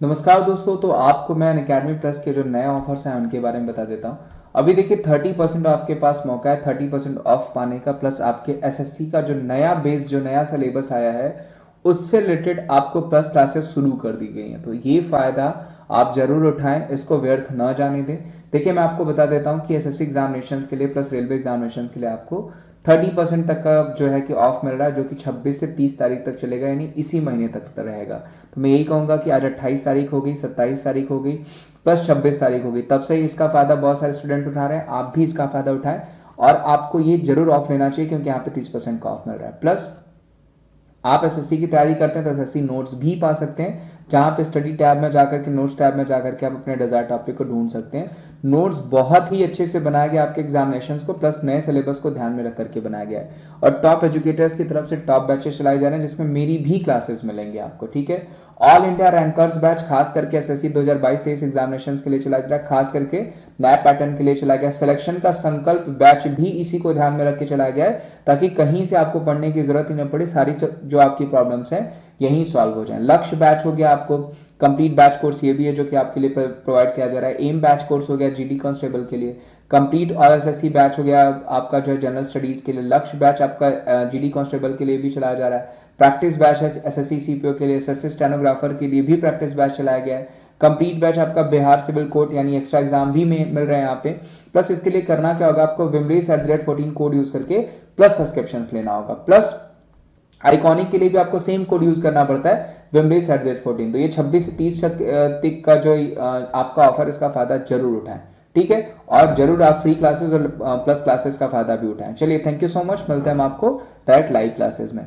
नमस्कार दोस्तों। तो आपको मैं अनअकैडमी प्लस के जो नए ऑफर्स हैं उनके बारे में बता देता हूँ। अभी देखिए 30% ऑफ के पास मौका है 30% ऑफ पाने का, प्लस आपके एसएससी का जो नया बेस जो नया सिलेबस आया है उससे रिलेटेड आपको प्लस क्लासेस शुरू कर दी गई हैं। तो ये फ़ायदा आप जरूर उठाएं, इसको व्यर्थ न जाने दें। देखिए मैं आपको बता देता हूँ कि एसएससी एग्जामिनेशन के लिए प्लस रेलवे एग्जामिनेशन के लिए आपको 30% तक का जो है कि ऑफ मिल रहा है, जो कि 26 से 30 तारीख तक चलेगा, यानी इसी महीने तक रहेगा। तो मैं यही कहूँगा कि आज 28 तारीख हो गई, 27 तारीख हो गई, प्लस 26 तारीख हो गई, तब से ही इसका फ़ायदा बहुत सारे स्टूडेंट उठा रहे हैं। आप भी इसका फ़ायदा उठाएं और आपको ये जरूर ऑफ लेना चाहिए, क्योंकि यहाँ पे 30% का ऑफ मिल रहा है। प्लस आप एसएससी की तैयारी करते हैं तो एसएससी नोट्स भी पा सकते हैं, जहां पे स्टडी टैब में जाकर के नोट्स टैब में जाकर के आप अपने डिजायर टॉपिक को ढूंढ सकते हैं। नोट्स बहुत ही अच्छे से बनाया गया आपके एग्जामिनेशंस को, प्लस नए सिलेबस को ध्यान में रख करके बनाया गया है। और टॉप एजुकेटर्स की तरफ से टॉप बैचेस चलाए जा रहे हैं, जिसमें मेरी भी क्लासेस मिलेंगे आपको। ठीक है, ऑल इंडिया रैंकर्स बैच खास करके एसएससी 2022-23 एग्जामिनेशन के लिए चलाया जा रहा है, खास करके नए पैटर्न के लिए चलाया गया। सिलेक्शन का संकल्प बैच भी इसी को ध्यान में रख के चलाया गया है, ताकि कहीं से आपको पढ़ने की जरूरत ही न पड़े, सारी जो आपकी प्रॉब्लम्स हैं यही सॉल्व हो जाए। लक्ष्य बैच हो गया आपको, कंप्लीट बैच कोर्स ये भी है जो कि आपके लिए प्रोवाइड किया जा रहा है। एम बैच कोर्स हो गया जीडी कांस्टेबल के लिए। कंप्लीट और एसएससी बैच हो गया आपका जो है जनरल स्टडीज के लिए। लक्ष्य बैच आपका जीडी कांस्टेबल के लिए भी चलाया जा रहा है। प्रैक्टिस बैच है एसएससी सीपीओ के लिए, एसएससी स्टेनोग्राफर के लिए भी प्रैक्टिस बैच चलाया गया है। कंप्लीट बैच आपका बिहार सिविल कोर्ट यानी एक्स्ट्रा एग्जाम भी मिल रहे हैं यहाँ पे। प्लस इसके लिए करना क्या होगा, आपको विमरीस@14 कोड यूज करके प्लस सब्सक्रिप्शन लेना होगा। प्लस आइकॉनिक के लिए भी आपको सेम कोड यूज करना पड़ता है, विमरीस@14। तो ये 26 से 30 तक का जो आपका ऑफर, इसका फायदा जरूर उठाएं। ठीक है, और जरूर आप फ्री क्लासेस और प्लस क्लासेस का फायदा भी उठाएं। चलिए, थैंक यू सो मच, मिलते हैं हम आपको डायरेक्ट लाइव क्लासेस में।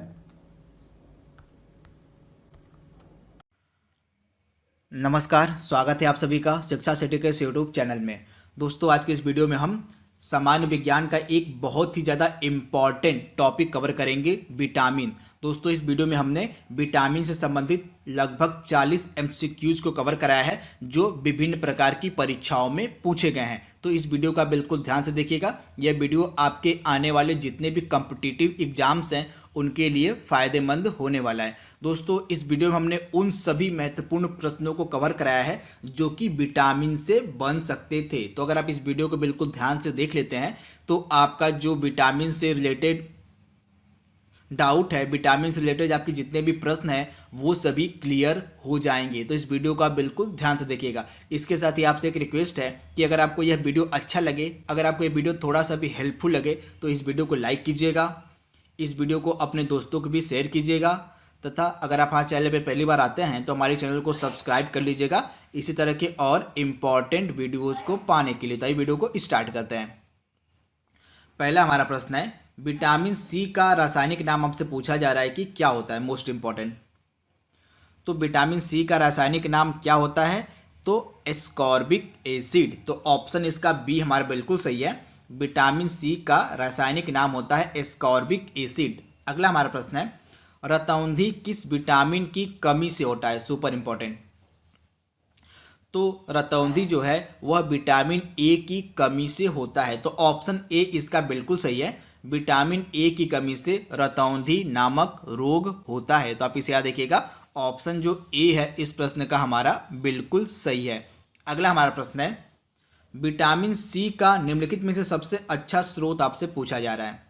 नमस्कार, स्वागत है आप सभी का शिक्षा सिटी के इस यूट्यूब चैनल में। दोस्तों, आज के इस वीडियो में हम सामान्य विज्ञान का एक बहुत ही ज़्यादा इम्पॉर्टेंट टॉपिक कवर करेंगे, विटामिन। दोस्तों, इस वीडियो में हमने विटामिन से संबंधित लगभग 40 एमसीक्यूज को कवर कराया है, जो विभिन्न प्रकार की परीक्षाओं में पूछे गए हैं। तो इस वीडियो का बिल्कुल ध्यान से देखिएगा। यह वीडियो आपके आने वाले जितने भी कॉम्पिटिटिव एग्जाम्स हैं उनके लिए फ़ायदेमंद होने वाला है। दोस्तों, इस वीडियो में हमने उन सभी महत्वपूर्ण प्रश्नों को कवर कराया है जो कि विटामिन से बन सकते थे। तो अगर आप इस वीडियो को बिल्कुल ध्यान से देख लेते हैं तो आपका जो विटामिन से रिलेटेड डाउट है, विटामिन से रिलेटेड आपके जितने भी प्रश्न हैं वो सभी क्लियर हो जाएंगे। तो इस वीडियो का बिल्कुल ध्यान से देखिएगा। इसके साथ ही आपसे एक रिक्वेस्ट है कि अगर आपको यह वीडियो अच्छा लगे, अगर आपको यह वीडियो थोड़ा सा भी हेल्पफुल लगे, तो इस वीडियो को लाइक कीजिएगा, इस वीडियो को अपने दोस्तों को भी शेयर कीजिएगा, तथा अगर आप हमारे चैनल पर पहली बार आते हैं तो हमारे चैनल को सब्सक्राइब कर लीजिएगा इसी तरह के और इम्पॉर्टेंट वीडियोज़ को पाने के लिए। तो वीडियो को स्टार्ट करते हैं। पहला हमारा प्रश्न है, विटामिन सी का रासायनिक नाम आपसे पूछा जा रहा है कि क्या होता है, मोस्ट इंपॉर्टेंट। तो विटामिन सी का रासायनिक नाम क्या होता है, तो एस्कॉर्बिक एसिड। तो ऑप्शन इसका बी हमारा बिल्कुल सही है। विटामिन सी का रासायनिक नाम होता है एस्कॉर्बिक एसिड। अगला हमारा प्रश्न है, रतौंधी किस विटामिन की कमी से होता है, सुपर इंपॉर्टेंट। तो रतौंधी जो है वह विटामिन ए की कमी से होता है। तो ऑप्शन ए इसका बिल्कुल सही है। विटामिन ए की कमी से रतौंधी नामक रोग होता है। तो आप इसे याद रखिएगा, ऑप्शन जो ए है इस प्रश्न का हमारा बिल्कुल सही है। अगला हमारा प्रश्न है, विटामिन सी का निम्नलिखित में से सबसे अच्छा स्रोत आपसे पूछा जा रहा है।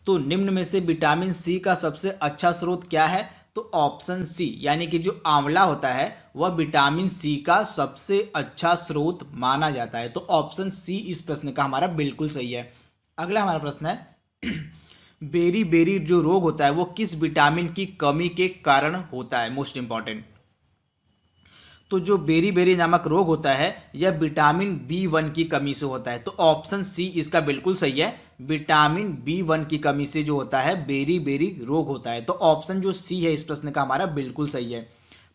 तो निम्न में से विटामिन सी का सबसे अच्छा स्रोत क्या है, तो ऑप्शन सी यानी कि जो आंवला होता है वह विटामिन सी का सबसे अच्छा स्रोत माना जाता है। तो ऑप्शन सी इस प्रश्न का हमारा बिल्कुल सही है। अगला हमारा प्रश्न है, बेरी बेरी जो रोग होता है वो किस विटामिन की कमी के कारण होता है, मोस्ट इंपॉर्टेंट। तो जो बेरी बेरी नामक रोग होता है यह विटामिन बी1 की कमी से होता है। तो ऑप्शन सी इसका बिल्कुल सही है। विटामिन बी1 की कमी से जो होता है बेरी बेरी रोग होता है। तो ऑप्शन जो सी है इस प्रश्न का हमारा बिल्कुल सही है।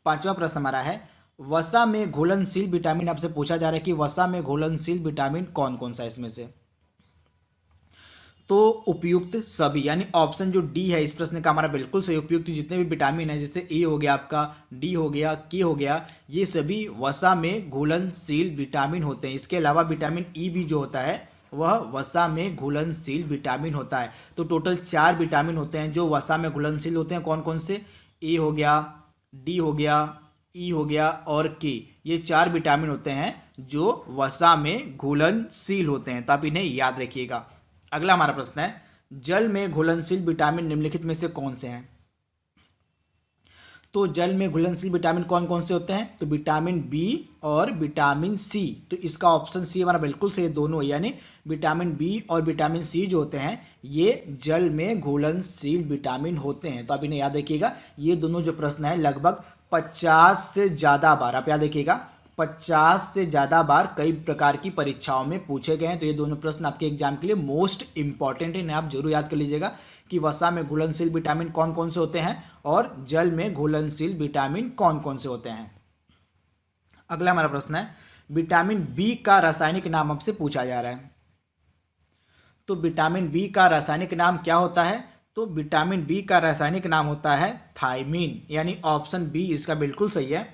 पांचवा प्रश्न हमारा है, वसा में घुलनशील विटामिन आपसे पूछा जा रहा है कि वसा में घुलनशील विटामिन कौन कौन सा है इसमें से। तो उपयुक्त सभी यानी ऑप्शन जो डी है इस प्रश्न का हमारा बिल्कुल सही। उपयुक्त जितने भी विटामिन है, जैसे ए हो गया आपका, डी हो गया, के हो गया, ये सभी वसा में घुलनशील विटामिन होते हैं। इसके अलावा विटामिन ई भी जो होता है वह वसा में घुलनशील विटामिन होता है। तो टोटल 4 विटामिन होते हैं जो वसा में घुलनशील होते हैं। कौन कौन से, ए हो गया, डी हो गया, ई हो गया और के, ये 4 विटामिन होते हैं जो वसा में घुलनशील होते हैं, तो आप इन्हें याद रखिएगा। अगला हमारा प्रश्न है, जल में घुलनशील विटामिन निम्नलिखित में से कौन से हैं? तो जल में घुलनशील विटामिन कौन कौन से होते हैं? तो विटामिन बी और विटामिन सी। तो इसका ऑप्शन सी हमारा बिल्कुल सही, दोनों, यानी विटामिन बी और विटामिन सी जो होते हैं ये जल में घुलनशील विटामिन होते हैं। तो आप इन्हें याद रखिएगा। ये दोनों जो प्रश्न है लगभग 50 से ज़्यादा बार, आप याद रखिएगा, 50 से ज़्यादा बार कई प्रकार की परीक्षाओं में पूछे गए हैं। तो ये दोनों प्रश्न आपके एग्जाम के लिए मोस्ट इंपॉर्टेंट है, इन्हें आप जरूर याद कर लीजिएगा कि वसा में घुलनशील विटामिन कौन कौन से होते हैं और जल में घुलनशील विटामिन कौन कौन से होते हैं। अगला हमारा प्रश्न है, विटामिन बी का रासायनिक नाम आपसे पूछा जा रहा है। तो विटामिन बी का रासायनिक नाम क्या होता है? तो विटामिन बी का रासायनिक नाम होता है थायमीन, यानी ऑप्शन बी इसका बिल्कुल सही है।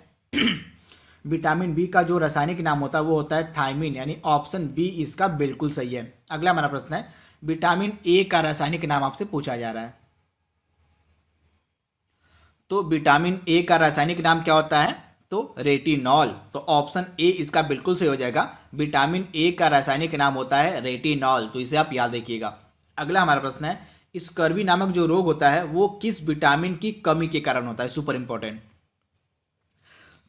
विटामिन बी का जो रासायनिक नाम होता है वो होता है थायमीन, यानी ऑप्शन बी इसका बिल्कुल सही है। अगला हमारा प्रश्न है, विटामिन ए का रासायनिक नाम आपसे पूछा जा रहा है। तो विटामिन ए का रासायनिक नाम क्या होता है? तो रेटिनॉल। तो ऑप्शन ए इसका बिल्कुल सही हो जाएगा। विटामिन ए का रासायनिक नाम होता है रेटिनॉल, तो इसे आप याद रखिएगा। अगला हमारा प्रश्न है, स्कर्वी नामक जो रोग होता है वो किस विटामिन की कमी के कारण होता है? Super important.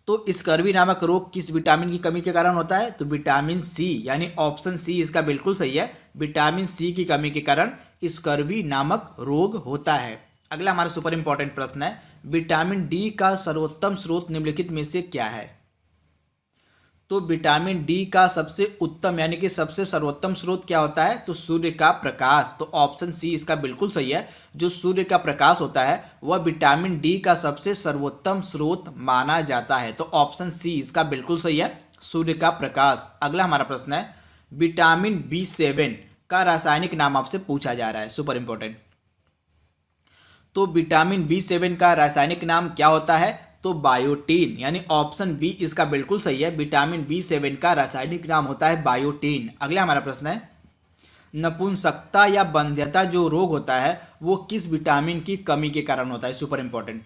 तो स्कर्वी नामक रोग किस विटामिन की कमी के कारण होता है? तो विटामिन सी, यानी ऑप्शन सी इसका बिल्कुल सही है। विटामिन सी की कमी के कारण स्कर्वी नामक रोग होता है। अगला हमारा सुपर इंपॉर्टेंट प्रश्न है, विटामिन डी का सर्वोत्तम स्रोत निम्नलिखित में से क्या है? तो विटामिन डी का सबसे उत्तम यानी कि सबसे सर्वोत्तम स्रोत क्या होता है? तो सूर्य का प्रकाश। तो ऑप्शन सी इसका बिल्कुल सही है। जो सूर्य का प्रकाश होता है वह विटामिन डी का सबसे सर्वोत्तम स्रोत माना जाता है। तो ऑप्शन सी इसका बिल्कुल सही है, सूर्य का प्रकाश। अगला हमारा प्रश्न है, विटामिन B7 का रासायनिक नाम आपसे पूछा जा रहा है। Super important. तो विटामिन B7 का रासायनिक नाम क्या होता है? तो बायोटीन, यानी ऑप्शन बी इसका बिल्कुल सही है। विटामिन B7 का रासायनिक नाम होता है बायोटीन। अगला हमारा प्रश्न है, नपुंसकता या बंध्यता जो रोग होता है वो किस विटामिन की कमी के कारण होता है? Super important.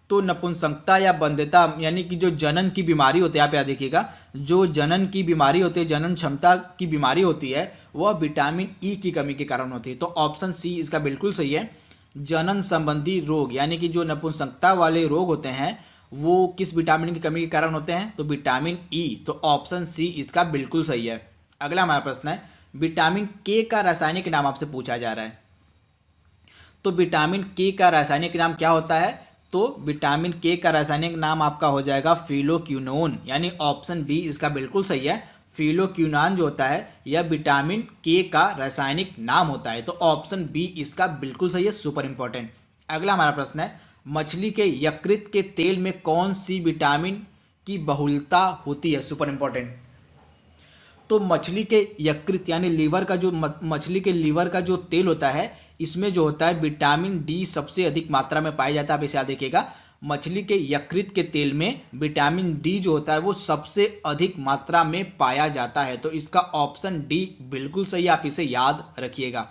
तो नपुंसकता या बंध्यता यानी कि जो जनन की बीमारी होती है, आप याद देखिएगा, जो जनन की बीमारी होती है, जनन क्षमता की बीमारी होती है, वह विटामिन ई की कमी के कारण होती है। तो ऑप्शन सी इसका बिल्कुल सही है। जनन संबंधी रोग यानी कि जो नपुंसकता वाले रोग होते हैं वो किस विटामिन की कमी के कारण होते हैं? तो विटामिन ई। तो ऑप्शन सी इसका बिल्कुल सही है। अगला हमारा प्रश्न है, विटामिन के का रासायनिक नाम आपसे पूछा जा रहा है। तो विटामिन के का रासायनिक नाम क्या होता है? तो विटामिन के का रासायनिक नाम आपका हो जाएगा फिलोक्विनोन, यानी ऑप्शन बी इसका बिल्कुल सही है। फिलोक्विनान जो होता है यह विटामिन के का रासायनिक नाम होता है। तो ऑप्शन बी इसका बिल्कुल सही है, सुपर इंपॉर्टेंट। अगला हमारा प्रश्न है, मछली के यकृत के तेल में कौन सी विटामिन की बहुलता होती है? Super important. तो मछली के यकृत यानी लीवर का जो मछली के लीवर का जो तेल होता है इसमें जो होता है विटामिन डी सबसे अधिक मात्रा में पाया जाता है। आप इसे याद देखिएगा, मछली के यकृत के तेल में विटामिन डी जो होता है वो सबसे अधिक मात्रा में पाया जाता है। तो इसका ऑप्शन डी बिल्कुल सही है, आप इसे याद रखिएगा।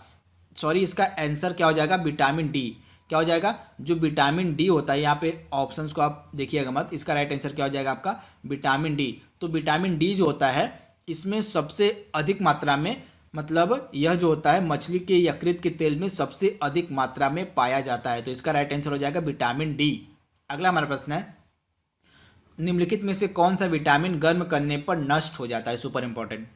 सॉरी, इसका आंसर क्या हो जाएगा? Vitamin D. क्या हो जाएगा? जो विटामिन डी होता है, यहाँ पे ऑप्शंस को आप देखिएगा मत, इसका राइट आंसर क्या हो जाएगा आपका? Vitamin D. तो विटामिन डी जो होता है इसमें सबसे अधिक मात्रा में, मतलब यह जो होता है मछली के यकृत के तेल में सबसे अधिक मात्रा में पाया जाता है। तो इसका राइट आंसर हो जाएगा विटामिन डी। अगला हमारा प्रश्न है, निम्नलिखित में से कौन सा विटामिन गर्म करने पर नष्ट हो जाता है? Super important.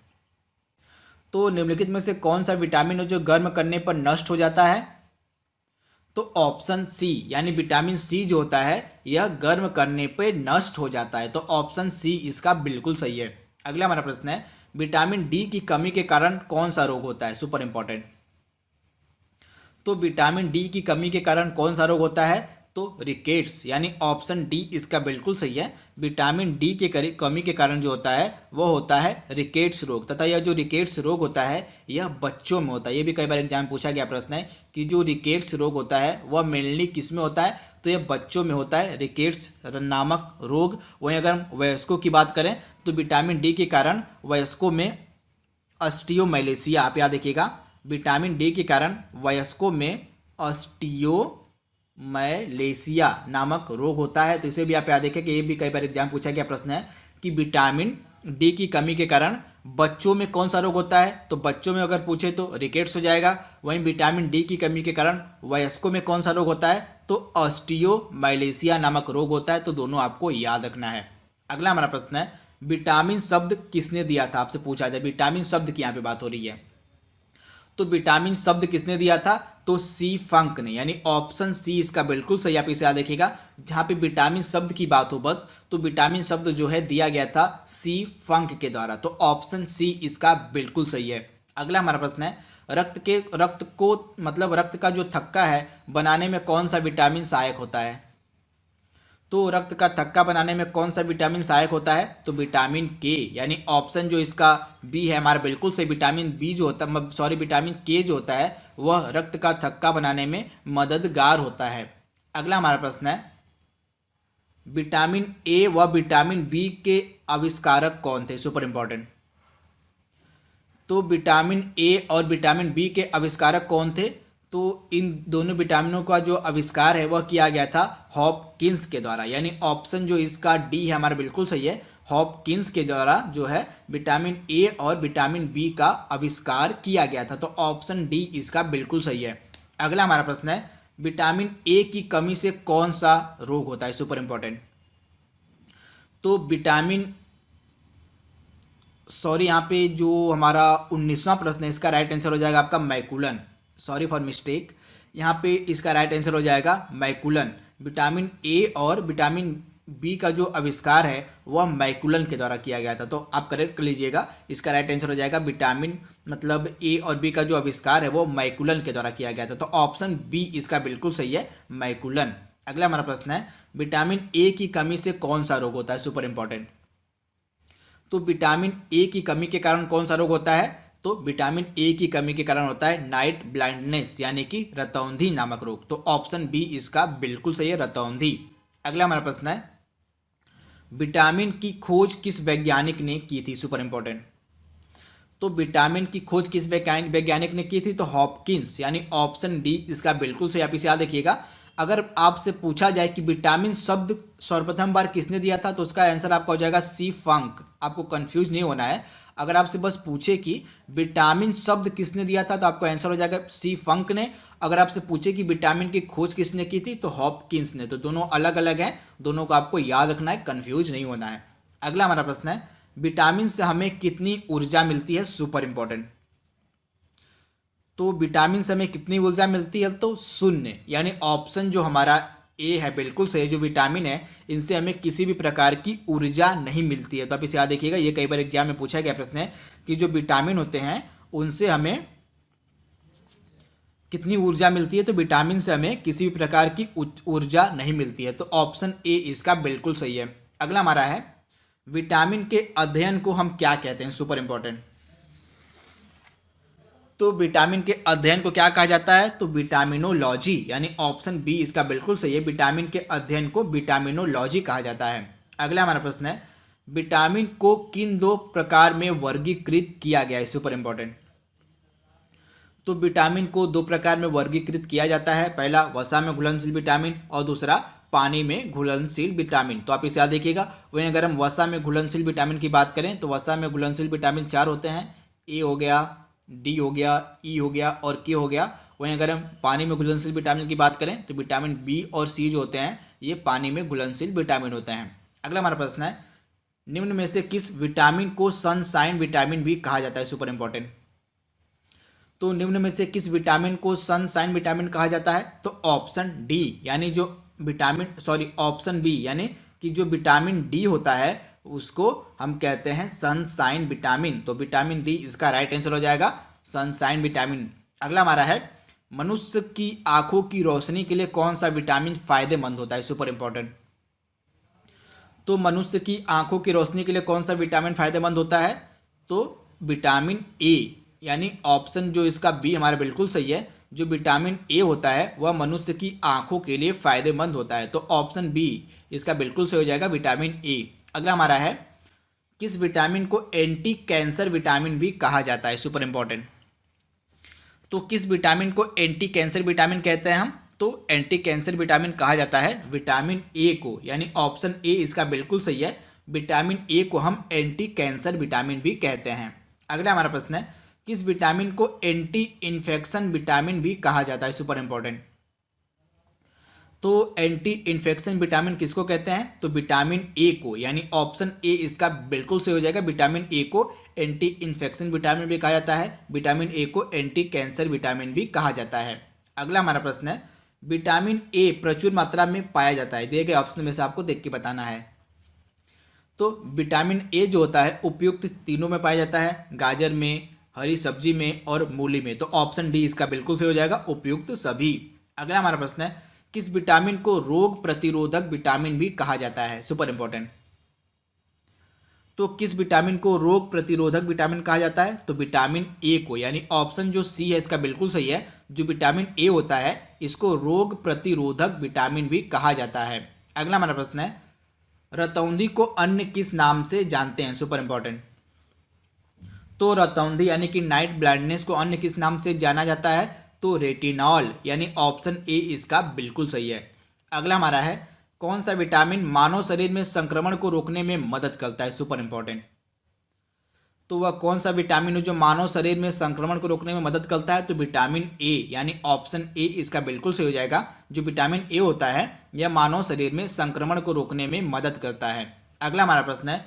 तो निम्नलिखित में से कौन सा विटामिन है जो गर्म करने पर नष्ट हो जाता है? तो ऑप्शन सी, यानी विटामिन सी जो होता है यह गर्म करने पर नष्ट हो जाता है। तो ऑप्शन सी इसका बिल्कुल सही है। अगला हमारा प्रश्न है, विटामिन डी की कमी के कारण कौन सा रोग होता है? Super important. तो विटामिन डी की कमी के कारण कौन सा रोग होता है? तो रिकेट्स, यानी ऑप्शन डी इसका बिल्कुल सही है। विटामिन डी के कमी के कारण जो होता है वो होता है रिकेट्स रोग, तथा यह जो रिकेट्स रोग होता है यह बच्चों में होता है। ये भी कई बार एग्जाम में पूछा गया प्रश्न है कि जो रिकेट्स रोग होता है वह मेनली किस में होता है? तो यह बच्चों में होता है, रिकेट्स नामक रोग। वहीं अगर हम वयस्कों की बात करें तो विटामिन डी के कारण वयस्कों में ऑस्टियोमैलेसिया, आप याद रखिएगा, विटामिन डी के कारण वयस्कों में ऑस्टियोमैलेसिया मैलेसिया नामक रोग होता है। तो इसे भी आप याद रखें कि ये भी कई बार एग्जाम पूछा गया प्रश्न है कि विटामिन डी की कमी के कारण बच्चों में कौन सा रोग होता है। तो बच्चों में अगर पूछे तो रिकेट्स हो जाएगा। वहीं विटामिन डी की कमी के कारण वयस्कों में कौन सा रोग होता है, तो ऑस्टियोमाइलेसिया नामक रोग होता है। तो दोनों आपको याद रखना है। अगला हमारा प्रश्न है, विटामिन शब्द किसने दिया था, आपसे पूछा जाए विटामिन शब्द की यहाँ पे बात हो रही है। तो विटामिन शब्द किसने दिया था, तो सी फंक ने, यानी ऑप्शन सी इसका बिल्कुल सही। आप इसे याद रखिएगा, जहां पे विटामिन शब्द की बात हो बस, तो विटामिन शब्द जो है दिया गया था सी फंक के द्वारा। तो ऑप्शन सी इसका बिल्कुल सही है। अगला हमारा प्रश्न है, रक्त का जो थक्का है बनाने में कौन सा विटामिन सहायक होता है। तो रक्त का थक्का बनाने में कौन सा विटामिन सहायक होता है, तो विटामिन के, यानी ऑप्शन जो इसका बी है हमारा बिल्कुल सही। विटामिन बी जो होता है, सॉरी विटामिन के जो होता है वह रक्त का थक्का बनाने में मददगार होता है। अगला हमारा प्रश्न है, विटामिन ए व विटामिन बी के आविष्कारक कौन थे, सुपर इंपॉर्टेंट। तो विटामिन ए और विटामिन बी के आविष्कारक कौन थे, तो इन दोनों विटामिनों का जो आविष्कार है वह किया गया था हॉपकिंस के द्वारा, यानी ऑप्शन जो इसका डी है हमारा बिल्कुल सही है। हॉपकिंस के द्वारा जो है विटामिन ए और विटामिन बी का आविष्कार किया गया था। तो ऑप्शन डी इसका बिल्कुल सही है। अगला हमारा प्रश्न है, विटामिन ए की कमी से कौन सा रोग होता है, सुपर इंपॉर्टेंट। तो यहाँ पे जो हमारा 19वां प्रश्न है इसका राइट आंसर हो जाएगा आपका मैकुलन। सॉरी फॉर मिस्टेक, यहाँ पे इसका राइट आंसर हो जाएगा मैकुलन। विटामिन ए और विटामिन बी का जो आविष्कार है वह मैकुलन के द्वारा किया गया था। तो आप करेक्ट कर लीजिएगा, इसका राइट आंसर हो जाएगा विटामिन ए और बी का जो आविष्कार है वो मैकुलन के द्वारा किया गया था। तो ऑप्शन बी इसका बिल्कुल सही है, मैकुलन। अगला हमारा प्रश्न है, विटामिन ए की कमी से कौन सा रोग होता है, सुपर इंपॉर्टेंट। तो विटामिन ए की कमी के कारण कौन सा रोग होता है, तो विटामिन ए की कमी के कारण होता है नाइट ब्लाइंडनेस, यानी कि रतौंधी नामक रोग। तो ऑप्शन बी इसका बिल्कुल सही है, रतौंधी। अगला हमारा प्रश्न है, विटामिन की खोज किस वैज्ञानिक ने की थी, सुपर इंपॉर्टेंट। तो विटामिन की खोज किस वैज्ञानिक ने की थी, तो हॉपकिंस, यानी ऑप्शन डी इसका बिल्कुल सही। आप इसे याद रखिएगा, अगर आपसे पूछा जाए कि विटामिन शब्द सर्वप्रथम बार किसने दिया था, तो उसका आंसर आपका हो जाएगा सी फंक। आपको कंफ्यूज नहीं होना है। अगर आपसे बस पूछे कि विटामिन शब्द किसने दिया था, तो आपका आंसर हो जाएगा सी फंक ने। अगर आपसे पूछे कि विटामिन की खोज किसने की थी, तो हॉपकिंस ने। तो दोनों अलग अलग हैं, दोनों को आपको याद रखना है, कंफ्यूज नहीं होना है। अगला हमारा प्रश्न है, विटामिन से हमें कितनी ऊर्जा मिलती है, सुपर इंपॉर्टेंट। तो विटामिन से हमें कितनी ऊर्जा मिलती है, तो शून्य, यानी ऑप्शन जो हमारा ए है बिल्कुल सही। जो विटामिन है इनसे हमें किसी भी प्रकार की ऊर्जा नहीं मिलती है। तो आप इसे याद रखिएगा, ये कई बार एग्जाम में पूछा गया प्रश्न है कि जो विटामिन होते हैं उनसे हमें कितनी ऊर्जा मिलती है। तो विटामिन से हमें किसी भी प्रकार की ऊर्जा नहीं मिलती है। तो ऑप्शन ए इसका बिल्कुल सही है। अगला हमारा है, विटामिन के अध्ययन को हम क्या कहते हैं, सुपर इंपॉर्टेंट। तो विटामिन के अध्ययन को क्या कहा जाता है, तो विटामिनोलॉजी, यानी ऑप्शन बी इसका बिल्कुल सही है। विटामिन के अध्ययन को विटामिनोलॉजी कहा जाता है। अगला हमारा प्रश्न है, विटामिन को किन दो प्रकार में वर्गीकृत किया गया है, सुपर इंपॉर्टेंट। तो विटामिन को दो प्रकार में वर्गीकृत किया जाता है, पहला वसा में घुलनशील विटामिन और दूसरा पानी में घुलनशील विटामिन। तो आप इसे याद देखिएगा। वहीं अगर हम वसा में घुलनशील विटामिन की बात करें तो वसा में घुलनशील विटामिन 4 होते हैं, ए हो गया, डी हो गया, ई हो गया और के हो गया। वहीं अगर हम पानी में घुलनशील विटामिन की बात करें तो विटामिन बी और सी जो होते हैं ये पानी में घुलनशील विटामिन होते हैं। अगला हमारा प्रश्न है, निम्न में से किस विटामिन को सनशाइन विटामिन भी कहा जाता है, सुपर इंपॉर्टेंट। तो निम्न में से किस विटामिन को सनशाइन विटामिन कहा जाता है, तो ऑप्शन डी, यानी जो ऑप्शन बी, यानी कि जो विटामिन डी होता है उसको हम कहते हैं सनशाइन विटामिन। तो विटामिन डी इसका राइट आंसर हो जाएगा, सनशाइन विटामिन। अगला हमारा है, मनुष्य की आंखों की रोशनी के लिए कौन सा विटामिन फायदेमंद होता है, सुपर इंपॉर्टेंट। तो मनुष्य की आंखों की रोशनी के लिए कौन सा विटामिन फायदेमंद होता है, तो विटामिन ए, यानी ऑप्शन जो इसका बी हमारा बिल्कुल सही है। जो विटामिन ए होता है वह मनुष्य की आंखों के लिए फायदेमंद होता है। तो ऑप्शन बी इसका बिल्कुल सही हो जाएगा, विटामिन ए। अगला हमारा है, किस विटामिन को एंटी कैंसर विटामिन भी कहा जाता है, सुपर इंपॉर्टेंट। तो किस विटामिन को एंटी कैंसर विटामिन कहते हैं हम, तो एंटी कैंसर विटामिन कहा जाता है विटामिन ए को, यानी ऑप्शन ए इसका बिल्कुल सही है। विटामिन ए को हम एंटी कैंसर विटामिन भी कहते हैं। अगला हमारा प्रश्न है, किस विटामिन को एंटी इन्फेक्शन विटामिन भी कहा जाता है? Super important. तो एंटी इन्फेक्शन विटामिन किसको कहते हैं? तो विटामिन ए को, यानी ऑप्शन ए इसका बिल्कुल सही हो जाएगा। विटामिन ए को एंटी इन्फेक्शन विटामिन भी कहा जाता है, विटामिन ए को एंटी कैंसर विटामिन भी कहा जाता है। अगला हमारा प्रश्न है, विटामिन ए प्रचुर मात्रा में पाया जाता है, दिए गए ऑप्शन में से आपको देख के बताना है। तो विटामिन ए जो होता है उपयुक्त तीनों में पाया जाता है, गाजर में, हरी सब्जी में और मूली में। तो ऑप्शन डी इसका बिल्कुल सही हो जाएगा, उपयुक्त सभी। अगला हमारा प्रश्न है, किस विटामिन को रोग प्रतिरोधक विटामिन भी कहा जाता है? Super important. तो किस विटामिन को रोग प्रतिरोधक विटामिन कहा जाता है? तो विटामिन ए को, यानी ऑप्शन जो सी है इसका बिल्कुल सही है। जो विटामिन ए होता है इसको रोग प्रतिरोधक विटामिन भी कहा जाता है। अगला हमारा प्रश्न है, रतौंधी को अन्य किस नाम से जानते हैं? Super important. तो रतौंधी यानी कि नाइट ब्लाइंडनेस को अन्य किस नाम से जाना जाता है? तो रेटिनॉल, यानी ऑप्शन ए इसका बिल्कुल सही है। अगला हमारा है, कौन सा विटामिन मानव शरीर में संक्रमण को रोकने में मदद करता है? Super important. तो वह कौन सा विटामिन है जो मानव शरीर में संक्रमण को रोकने में मदद करता है? तो विटामिन ए, यानी ऑप्शन ए इसका बिल्कुल सही हो जाएगा। जो विटामिन ए होता है यह मानव शरीर में संक्रमण को रोकने में मदद करता है। अगला हमारा प्रश्न है,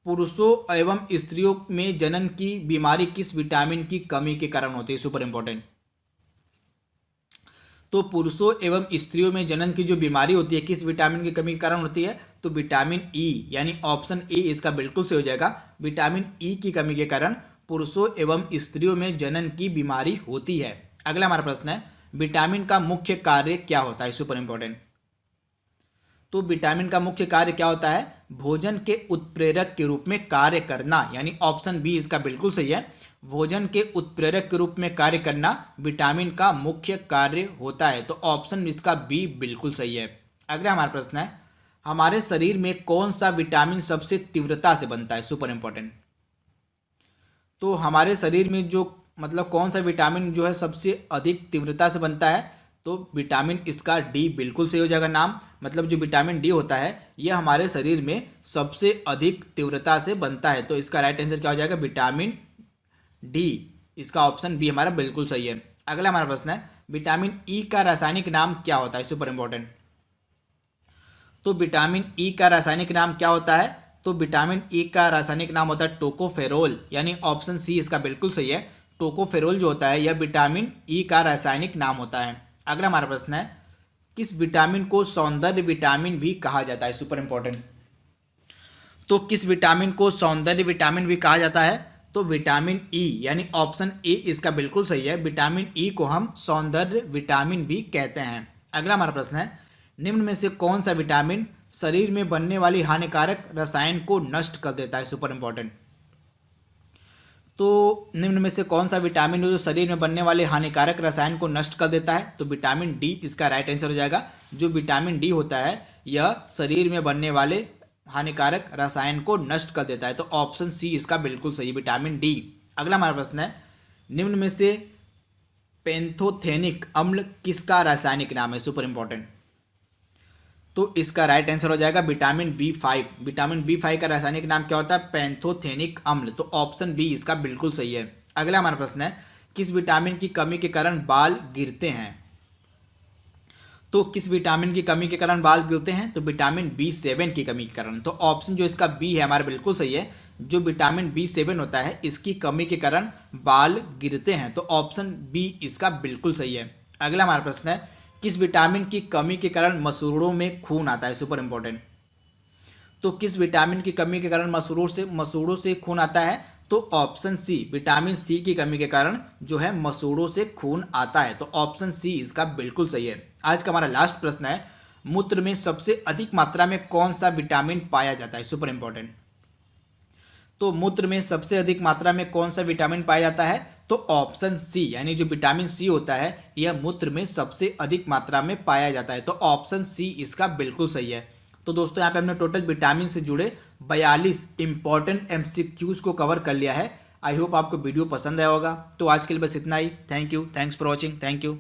पुरुषों एवं स्त्रियों में जनन की बीमारी किस विटामिन की कमी के कारण होती है? Super important. तो पुरुषों एवं स्त्रियों में जनन की जो बीमारी होती है किस विटामिन की कमी के कारण होती है? तो विटामिन ई, यानी ऑप्शन ए इसका बिल्कुल सही हो जाएगा। विटामिन ई की कमी के कारण पुरुषों एवं स्त्रियों में जनन की बीमारी होती है। अगला हमारा प्रश्न है, विटामिन का मुख्य कार्य क्या होता है? Super important. तो विटामिन का मुख्य कार्य क्या होता है? भोजन के उत्प्रेरक के रूप में कार्य करना, यानी ऑप्शन बी इसका बिल्कुल सही है। भोजन के उत्प्रेरक के रूप में कार्य करना विटामिन का मुख्य कार्य होता है। तो ऑप्शन इसका बी बिल्कुल सही है। अगला हमारा प्रश्न है, हमारे शरीर में कौन सा विटामिन सबसे तीव्रता से बनता है? Super important. तो हमारे शरीर में जो कौन सा विटामिन जो है सबसे अधिक तीव्रता से बनता है? तो विटामिन इसका डी बिल्कुल सही हो जाएगा नाम। जो विटामिन डी होता है यह हमारे शरीर में सबसे अधिक तीव्रता से बनता है। तो इसका राइट आंसर क्या हो जाएगा? विटामिन डी, इसका ऑप्शन बी हमारा बिल्कुल सही है। अगला हमारा प्रश्न है, विटामिन ई का रासायनिक नाम क्या होता है? Super important. तो विटामिन ई का रासायनिक नाम क्या होता है? तो विटामिन ई का रासायनिक नाम होता है टोकोफेरोल, यानी ऑप्शन सी इसका बिल्कुल सही है। टोकोफेरोल जो होता है यह विटामिन ई का रासायनिक नाम होता है। अगला हमारा प्रश्न है, किस विटामिन को सौंदर्य विटामिन भी कहा जाता है? Super important. तो किस विटामिन को सौंदर्य विटामिन भी कहा जाता है? तो विटामिन ई, यानी ऑप्शन ए इसका बिल्कुल सही है। विटामिन ई को हम सौंदर्य विटामिन भी कहते हैं। अगला हमारा प्रश्न है, निम्न में से कौन सा विटामिन शरीर में बनने वाली हानिकारक रसायन को नष्ट कर देता है? Super important. तो निम्न में से कौन सा विटामिन है जो शरीर में बनने वाले हानिकारक रसायन को नष्ट कर देता है? तो विटामिन डी इसका राइट आंसर हो जाएगा। जो विटामिन डी होता है यह शरीर में बनने वाले हानिकारक रसायन को नष्ट कर देता है। तो ऑप्शन सी इसका बिल्कुल सही, विटामिन डी। अगला हमारा प्रश्न है, निम्न में से पेंथोथेनिक अम्ल किसका रासायनिक नाम है? Super important. तो इसका राइट आंसर हो जाएगा विटामिन बी5। विटामिन बी5 का रासायनिक नाम क्या होता है? पेंथोथेनिक अम्ल। तो ऑप्शन बी इसका बिल्कुल सही है। अगला हमारा प्रश्न है, किस विटामिन की कमी के कारण बाल गिरते हैं? तो किस विटामिन की कमी के कारण बाल गिरते हैं? तो विटामिन बी7 की कमी के कारण। तो ऑप्शन जो इसका बी है हमारा बिल्कुल सही है। जो विटामिन बी7 होता है इसकी कमी के कारण बाल गिरते हैं। तो ऑप्शन बी इसका बिल्कुल सही है। अगला हमारा प्रश्न है, किस विटामिन की कमी के कारण मसूड़ों में खून आता है? Super important. तो किस विटामिन की कमी के कारण मसूड़ों से खून आता है? तो ऑप्शन सी, विटामिन सी की कमी के कारण जो है मसूड़ों से खून आता है। तो ऑप्शन सी इसका बिल्कुल सही है। आज का हमारा लास्ट प्रश्न है, मूत्र में सबसे अधिक मात्रा में कौन सा विटामिन पाया जाता है? Super important. तो मूत्र में सबसे अधिक मात्रा में कौन सा विटामिन पाया जाता है? तो ऑप्शन सी, यानी जो विटामिन सी होता है यह मूत्र में सबसे अधिक मात्रा में पाया जाता है। तो ऑप्शन सी इसका बिल्कुल सही है। तो दोस्तों यहाँ पे हमने टोटल विटामिन से जुड़े 42 इंपॉर्टेंट एमसीक्यूज को कवर कर लिया है। आई होप आपको वीडियो पसंद आया होगा। तो आज के लिए बस इतना ही। Thank you, thanks for watching, thank you.